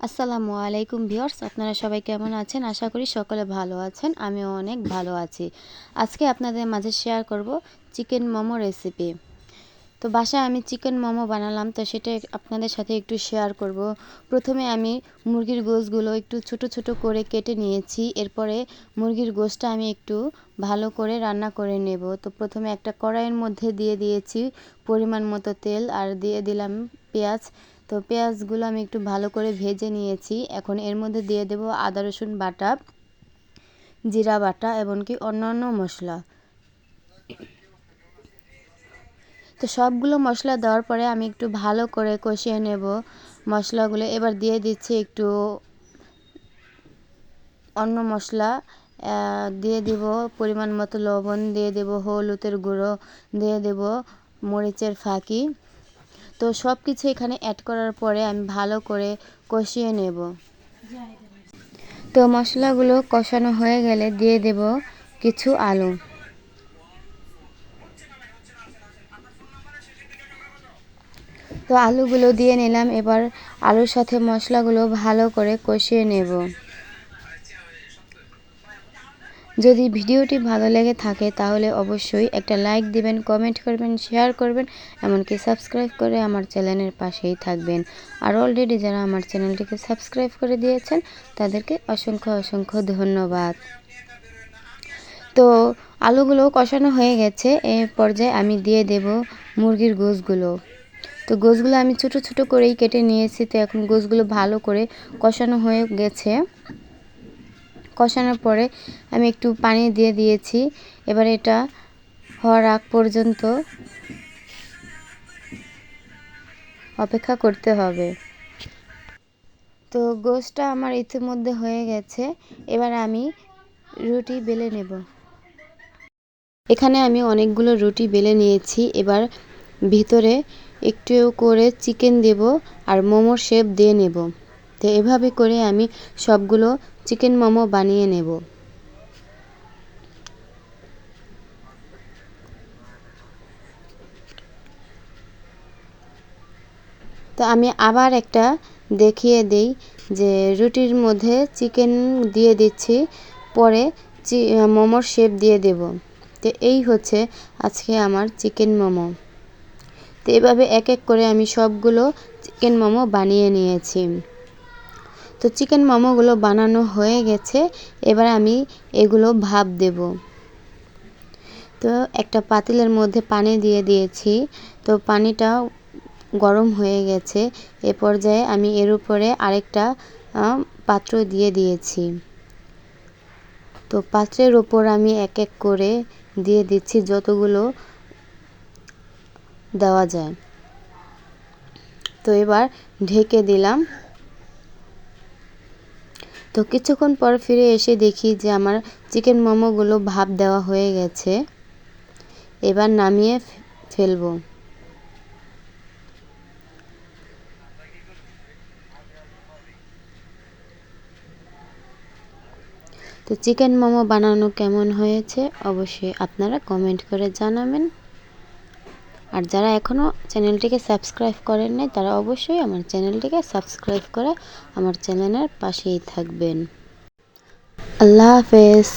আসসালামু আলাইকুম ভিউয়ার্স, আপনারা সবাই কেমন আছেন? আশা করি সকলে ভালো আছেন। আমিও অনেক ভালো আছি। আজকে আপনাদের মাঝে শেয়ার করব চিকেন মোমো রেসিপি। তো বাসায় আমি চিকেন মোমো বানালাম, তো সেটা আপনাদের সাথে একটু শেয়ার করব। প্রথমে আমি মুরগির গোশগুলো একটু ছোট ছোট করে কেটে নিয়েছি। এরপরে মুরগির গোশটা আমি একটু ভালো করে রান্না করে নেব। তো প্রথমে একটা কড়াইয়ের মধ্যে দিয়ে দিয়েছি পরিমাণ মতো তেল, আর দিয়ে দিলাম পেঁয়াজ। তো পেঁয়াজগুলো আমি একটু ভালো করে ভেজে নিয়েছি। এখন এর মধ্যে দিয়ে দেব আদা রসুন বাটা, জিরা বাটা এমনকি অন্যান্য মশলা। তো সবগুলো মশলা দেওয়ার পরে আমি একটু ভালো করে কষিয়ে নেব মশলাগুলো। এবার দিয়ে দিচ্ছি একটু অন্য মশলা, দিয়ে দিব পরিমাণ মতো লবণ, দিয়ে দেব হলুদের গুঁড়ো, দিয়ে দেব মরিচের ফাঁকি। তো সব কিছু এখানে অ্যাড করার পরে আমি ভালো করে কষিয়ে নেব। তো মশলাগুলো কষানো হয়ে গেলে দিয়ে দেব কিছু আলু। তো আলুগুলো দিয়ে নিলাম। এবার আলুর সাথে মশলাগুলো ভালো করে কষিয়ে নেব। যদি ভিডিওটি ভালো লেগে থাকে তাহলে অবশ্যই একটা লাইক দিবেন, কমেন্ট করবেন, শেয়ার করবেন, এমনকি সাবস্ক্রাইব করে আমার চ্যানেলের পাশেই থাকবেন। আর অলরেডি যারা আমার চ্যানেলটিকে সাবস্ক্রাইব করে দিয়েছেন তাদেরকে অসংখ্য অসংখ্য ধন্যবাদ। তো আলুগুলো কষানো হয়ে গেছে। এই পর্যায়ে আমি দিয়ে দেব মুরগির গোশগুলো। তো গোশগুলো আমি ছোট ছোট করেই কেটে নিয়েছি। তো এখন গোশগুলো ভালো করে কষানো হয়ে গেছে। কষানোর পরে আমি একটু পানি দিয়ে দিয়েছি। এবার এটা হওয়ার আগ পর্যন্ত অপেক্ষা করতে হবে। তো গোশটা আমার ইতিমধ্যে হয়ে গেছে। এবার আমি রুটি বেলে নেব। এখানে আমি অনেকগুলো রুটি বেলে নিয়েছি। এবার ভিতরে একটু করে চিকেন দেব আর মোমোর শেপ দিয়ে নেব। তো এভাবে করে আমি সবগুলো চিকেন মোমো বানিয়ে নেব। তো আমি আবার একটা দেখিয়ে দেই যে রুটির মধ্যে চিকেন দিয়ে দিচ্ছি, পরে মোমোর শেপ দিয়ে দেব। তো এই হচ্ছে আজকে আমার চিকেন মোমো। তো এভাবে এক এক করে আমি সবগুলো চিকেন মোমো বানিয়ে নিয়েছি। তো চিকেন মোমোগুলো বানানো হয়ে গেছে। এবার আমি এগুলো ভাপ দেব। তো একটা পাতিলের মধ্যে পানি দিয়ে দিয়েছি। তো পানিটা গরম হয়ে গেছে। এ পর্যায়ে আমি এর উপরে আরেকটা পাত্র দিয়ে দিয়েছি। তো পাত্রের ওপর আমি এক এক করে দিয়ে দিচ্ছি যতগুলো দেওয়া যায়। তো এবার ঢেকে দিলাম। তো কিছুক্ষণ পর ফিরে এসে দেখি যে আমার চিকেন মোমোগুলো ভাপ দেওয়া হয়ে গেছে। এবার নামিয়ে ফেলবো। তো চিকেন মোমো বানানো কেমন হয়েছে অবশ্যই আপনারা কমেন্ট করে জানাবেন। আর যারা এখনও চ্যানেলটিকে সাবস্ক্রাইব করেন নাই তারা অবশ্যই আমার চ্যানেলটিকে সাবস্ক্রাইব করে আমার চ্যানেলের পাশেই থাকবেন। আল্লাহ হাফেজ।